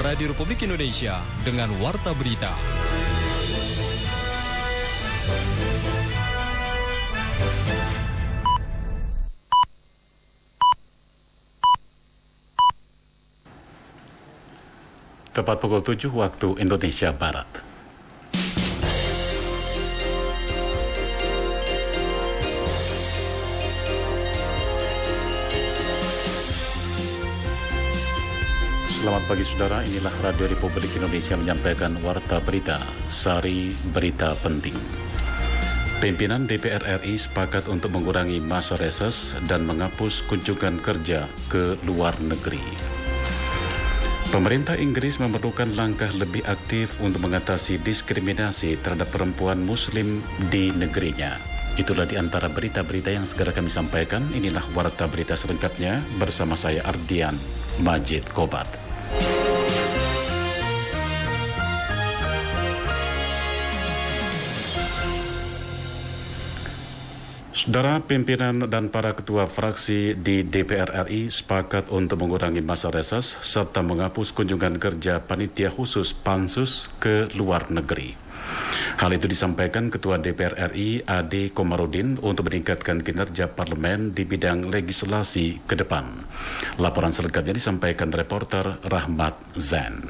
Radio Republik Indonesia dengan Warta Berita. Tepat pukul 7 waktu Indonesia Barat. Selamat pagi saudara, inilah Radio Republik Indonesia menyampaikan Warta Berita, sari berita penting. Pimpinan DPR RI sepakat untuk mengurangi masa reses dan menghapus kunjungan kerja ke luar negeri. Pemerintah Inggris memerlukan langkah lebih aktif untuk mengatasi diskriminasi terhadap perempuan Muslim di negerinya. Itulah di antara berita-berita yang segera kami sampaikan. Inilah Warta Berita selengkapnya bersama saya Ardian Majid Kobat. Saudara, pimpinan dan para ketua fraksi di DPR RI sepakat untuk mengurangi masa reses serta menghapus kunjungan kerja panitia khusus Pansus ke luar negeri. Hal itu disampaikan Ketua DPR RI Ade Komarudin untuk meningkatkan kinerja parlemen di bidang legislasi ke depan. Laporan selengkapnya disampaikan reporter Rahmat Zain.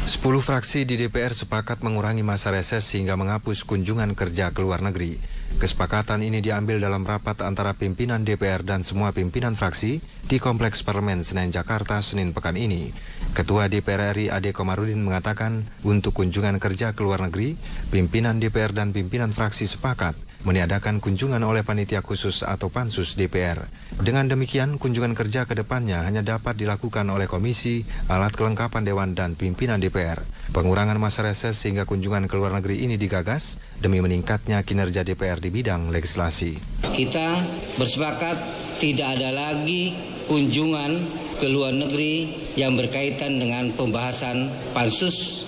10 fraksi di DPR sepakat mengurangi masa reses hingga menghapus kunjungan kerja ke luar negeri. Kesepakatan ini diambil dalam rapat antara pimpinan DPR dan semua pimpinan fraksi di Kompleks Parlemen Senen, Jakarta, Senin pekan ini. Ketua DPR RI Ade Komarudin mengatakan untuk kunjungan kerja ke luar negeri, pimpinan DPR dan pimpinan fraksi sepakat meniadakan kunjungan oleh panitia khusus atau Pansus DPR. Dengan demikian, kunjungan kerja ke depannya hanya dapat dilakukan oleh komisi, alat kelengkapan Dewan dan pimpinan DPR. Pengurangan masa reses sehingga kunjungan ke luar negeri ini digagas demi meningkatnya kinerja DPR di bidang legislasi. Kita bersepakat tidak ada lagi kunjungan ke luar negeri yang berkaitan dengan pembahasan pansus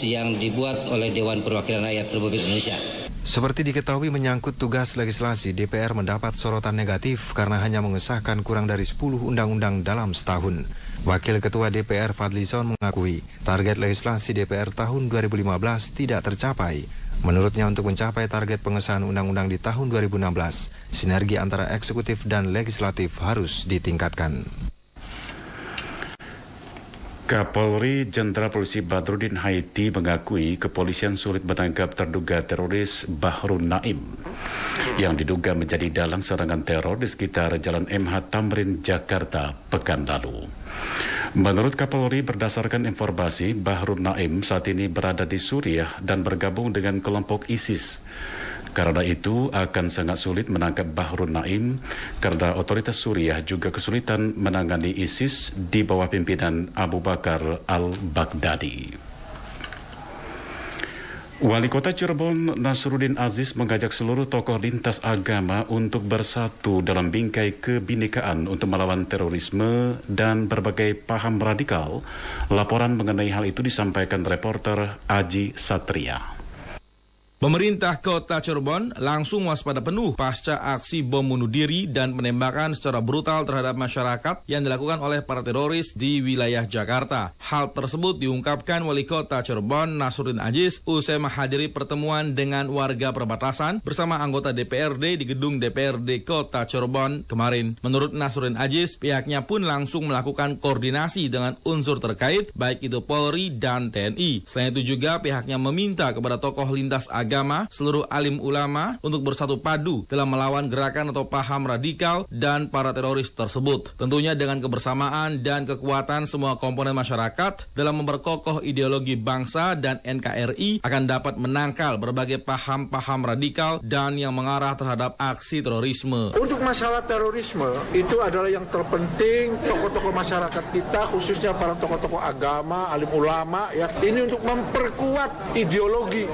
yang dibuat oleh Dewan Perwakilan Rakyat Republik Indonesia. Seperti diketahui menyangkut tugas legislasi, DPR mendapat sorotan negatif karena hanya mengesahkan kurang dari 10 undang-undang dalam setahun. Wakil Ketua DPR Fadlizon mengakui target legislasi DPR tahun 2015 tidak tercapai. Menurutnya untuk mencapai target pengesahan undang-undang di tahun 2016, sinergi antara eksekutif dan legislatif harus ditingkatkan. Kapolri Jenderal Polisi Badrudin Haiti mengakui kepolisian sulit menangkap terduga teroris Bahrun Naim yang diduga menjadi dalang serangan teror di sekitar Jalan MH Tamrin, Jakarta pekan lalu. Menurut Kapolri, berdasarkan informasi, Bahrun Naim saat ini berada di Suriah dan bergabung dengan kelompok ISIS. Karena itu akan sangat sulit menangkap Bahrun Naim karena otoritas Suriah juga kesulitan menangani ISIS di bawah pimpinan Abu Bakar al-Baghdadi. Wali Kota Cirebon Nasruddin Aziz mengajak seluruh tokoh lintas agama untuk bersatu dalam bingkai kebinekaan untuk melawan terorisme dan berbagai paham radikal. Laporan mengenai hal itu disampaikan reporter Aji Satria. Pemerintah Kota Cirebon langsung waspada penuh pasca aksi bom bunuh diri dan penembakan secara brutal terhadap masyarakat yang dilakukan oleh para teroris di wilayah Jakarta. Hal tersebut diungkapkan Wali Kota Cirebon Nasruddin Aziz usai menghadiri pertemuan dengan warga perbatasan bersama anggota DPRD di gedung DPRD Kota Cirebon kemarin. Menurut Nasruddin Aziz, pihaknya pun langsung melakukan koordinasi dengan unsur terkait baik itu Polri dan TNI. Selain itu juga pihaknya meminta kepada tokoh lintas agama, seluruh alim ulama untuk bersatu padu dalam melawan gerakan atau paham radikal dan para teroris tersebut. Tentunya dengan kebersamaan dan kekuatan semua komponen masyarakat dalam memperkokoh ideologi bangsa dan NKRI akan dapat menangkal berbagai paham-paham radikal dan yang mengarah terhadap aksi terorisme. Untuk masalah terorisme itu adalah yang terpenting tokoh-tokoh masyarakat kita, khususnya para tokoh-tokoh agama, alim ulama ya. Ini untuk memperkuat ideologi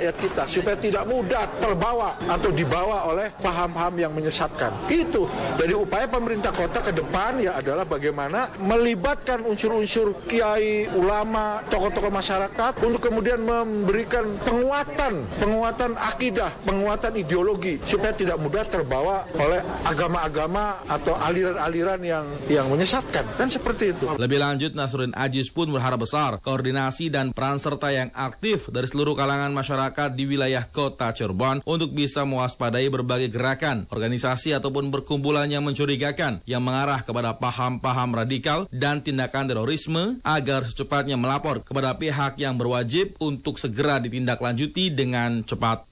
rakyat kita supaya tidak mudah terbawa atau dibawa oleh paham-paham yang menyesatkan. Itu. Jadi upaya pemerintah kota ke depan ya adalah bagaimana melibatkan unsur-unsur kiai, ulama, tokoh-tokoh masyarakat untuk kemudian memberikan penguatan akidah, penguatan ideologi supaya tidak mudah terbawa oleh agama-agama atau aliran-aliran yang menyesatkan. Kan seperti itu. Lebih lanjut, Nasruddin Ajis pun berharap besar koordinasi dan peran serta yang aktif dari seluruh kalangan masyarakat di wilayah kota Cirebon untuk bisa mewaspadai berbagai gerakan, organisasi ataupun perkumpulan yang mencurigakan yang mengarah kepada paham-paham radikal dan tindakan terorisme agar secepatnya melapor kepada pihak yang berwajib untuk segera ditindaklanjuti dengan cepat.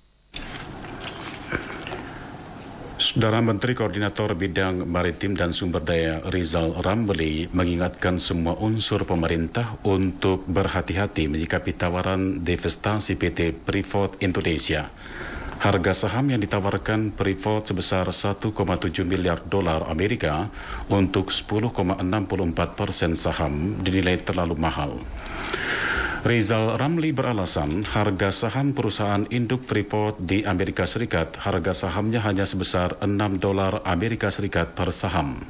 Saudara Menteri Koordinator Bidang Maritim dan Sumber Daya Rizal Ramli mengingatkan semua unsur pemerintah untuk berhati-hati menyikapi tawaran divestasi PT Freeport Indonesia. Harga saham yang ditawarkan Freeport sebesar 1,7 miliar dolar Amerika untuk 10,64% saham dinilai terlalu mahal. Rizal Ramli beralasan harga saham perusahaan induk Freeport di Amerika Serikat, harga sahamnya hanya sebesar 6 dolar Amerika Serikat per saham.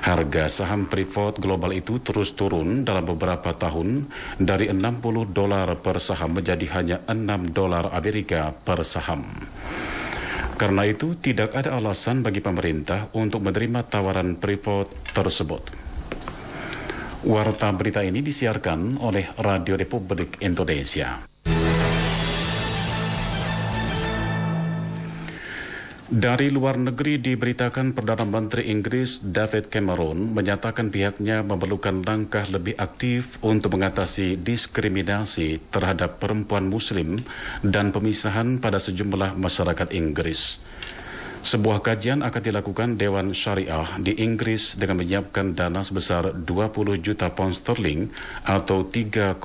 Harga saham Freeport Global itu terus turun dalam beberapa tahun dari 60 dolar per saham menjadi hanya 6 dolar Amerika per saham. Karena itu tidak ada alasan bagi pemerintah untuk menerima tawaran Freeport tersebut. Warta berita ini disiarkan oleh Radio Republik Indonesia. Dari luar negeri diberitakan Perdana Menteri Inggris David Cameron menyatakan pihaknya memerlukan langkah lebih aktif untuk mengatasi diskriminasi terhadap perempuan Muslim dan pemisahan pada sejumlah masyarakat Inggris. Sebuah kajian akan dilakukan Dewan Syariah di Inggris dengan menyiapkan dana sebesar 20 juta pound sterling atau 3,9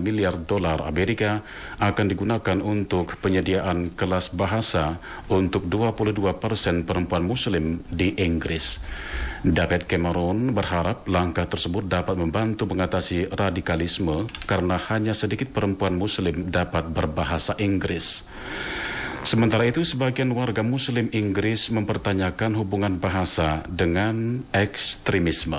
miliar dolar Amerika akan digunakan untuk penyediaan kelas bahasa untuk 22% perempuan Muslim di Inggris. David Cameron berharap langkah tersebut dapat membantu mengatasi radikalisme karena hanya sedikit perempuan Muslim dapat berbahasa Inggris. Sementara itu, sebagian warga Muslim Inggris mempertanyakan hubungan bahasa dengan ekstremisme.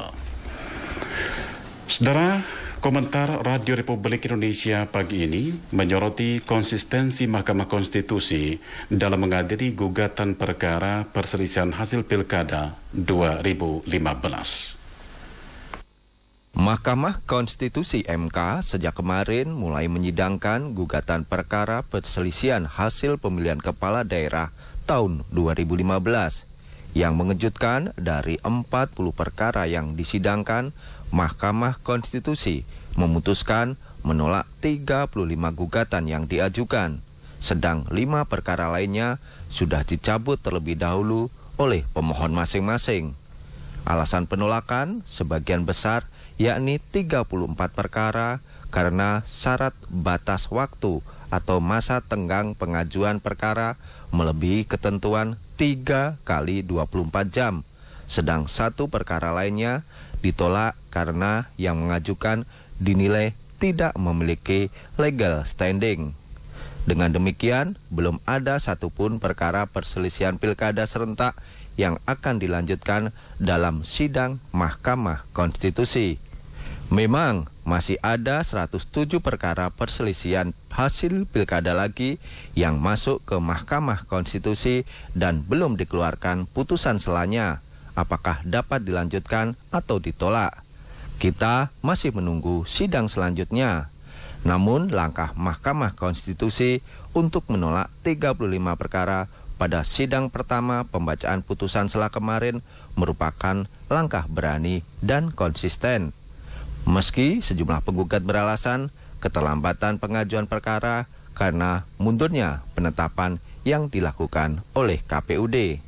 Saudara, komentar Radio Republik Indonesia pagi ini menyoroti konsistensi Mahkamah Konstitusi dalam mengadili gugatan perkara perselisihan hasil Pilkada 2015. Mahkamah Konstitusi MK sejak kemarin mulai menyidangkan gugatan perkara perselisihan hasil pemilihan kepala daerah tahun 2015. Yang mengejutkan, dari 40 perkara yang disidangkan, Mahkamah Konstitusi memutuskan menolak 35 gugatan yang diajukan, sedang 5 perkara lainnya sudah dicabut terlebih dahulu oleh pemohon masing-masing. Alasan penolakan sebagian besar yakni 34 perkara karena syarat batas waktu atau masa tenggang pengajuan perkara melebihi ketentuan 3 kali 24 jam. Sedang 1 perkara lainnya ditolak karena yang mengajukan dinilai tidak memiliki legal standing. Dengan demikian, belum ada satupun perkara perselisihan pilkada serentak yang akan dilanjutkan dalam sidang Mahkamah Konstitusi. Memang masih ada 107 perkara perselisihan hasil pilkada lagi yang masuk ke Mahkamah Konstitusi dan belum dikeluarkan putusan selanya, apakah dapat dilanjutkan atau ditolak. Kita masih menunggu sidang selanjutnya. Namun langkah Mahkamah Konstitusi untuk menolak 35 perkara pada sidang pertama pembacaan putusan sela kemarin merupakan langkah berani dan konsisten. Meski sejumlah penggugat beralasan keterlambatan pengajuan perkara karena mundurnya penetapan yang dilakukan oleh KPUD.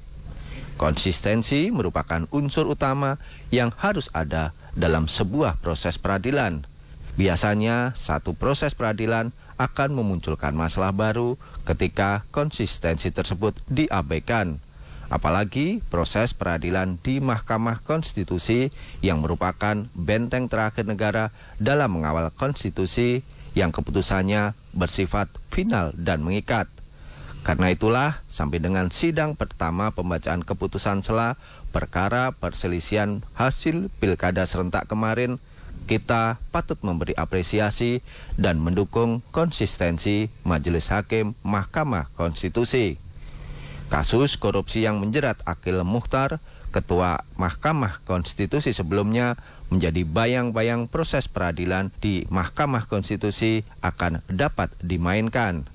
Konsistensi merupakan unsur utama yang harus ada dalam sebuah proses peradilan. Biasanya satu proses peradilan akan memunculkan masalah baru ketika konsistensi tersebut diabaikan. Apalagi proses peradilan di Mahkamah Konstitusi yang merupakan benteng terakhir negara dalam mengawal konstitusi yang keputusannya bersifat final dan mengikat. Karena itulah, sampai dengan sidang pertama pembacaan keputusan sela perkara perselisihan hasil pilkada serentak kemarin, kita patut memberi apresiasi dan mendukung konsistensi Majelis Hakim Mahkamah Konstitusi. Kasus korupsi yang menjerat Akil Mukhtar, Ketua Mahkamah Konstitusi sebelumnya, menjadi bayang-bayang proses peradilan di Mahkamah Konstitusi akan dapat dimainkan.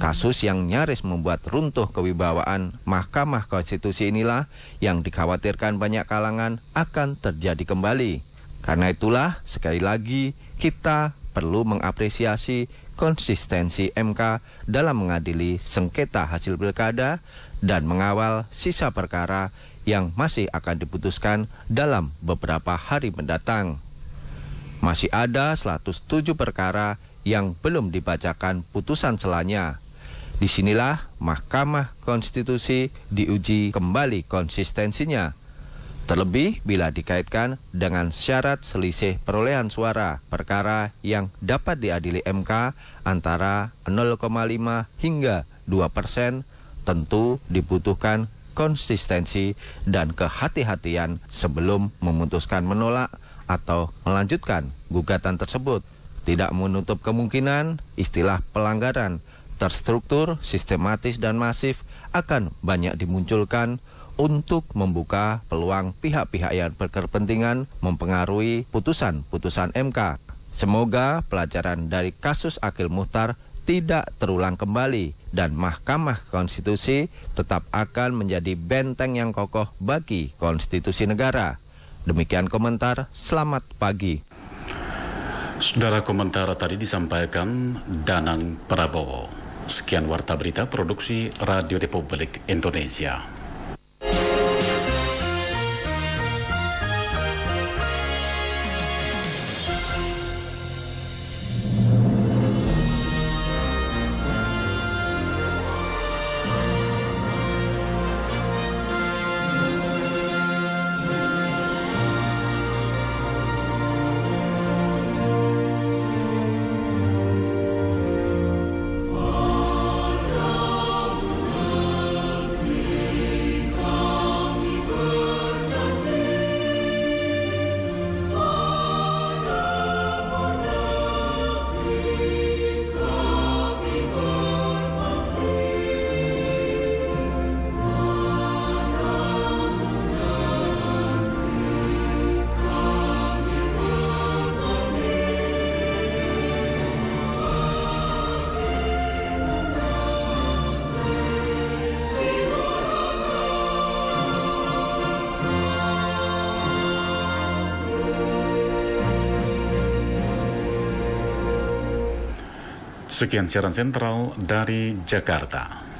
Kasus yang nyaris membuat runtuh kewibawaan Mahkamah Konstitusi inilah yang dikhawatirkan banyak kalangan akan terjadi kembali. Karena itulah, sekali lagi, kita perlu mengapresiasi konsistensi MK dalam mengadili sengketa hasil pilkada dan mengawal sisa perkara yang masih akan diputuskan dalam beberapa hari mendatang. Masih ada 107 perkara yang belum dibacakan putusan selanya. Disinilah Mahkamah Konstitusi diuji kembali konsistensinya. Terlebih bila dikaitkan dengan syarat selisih perolehan suara perkara yang dapat diadili MK antara 0,5 hingga 2%, tentu dibutuhkan konsistensi dan kehati-hatian sebelum memutuskan menolak atau melanjutkan gugatan tersebut. Tidak menutup kemungkinan istilah pelanggaran terstruktur, sistematis, dan masif akan banyak dimunculkan untuk membuka peluang pihak-pihak yang berkepentingan mempengaruhi putusan-putusan MK. Semoga pelajaran dari kasus Akil Mukhtar tidak terulang kembali dan Mahkamah Konstitusi tetap akan menjadi benteng yang kokoh bagi konstitusi negara. Demikian komentar, selamat pagi. Saudara, komentar tadi disampaikan Danang Prabowo. Sekian Warta Berita Produksi Radio Republik Indonesia. Sekian siaran sentral dari Jakarta.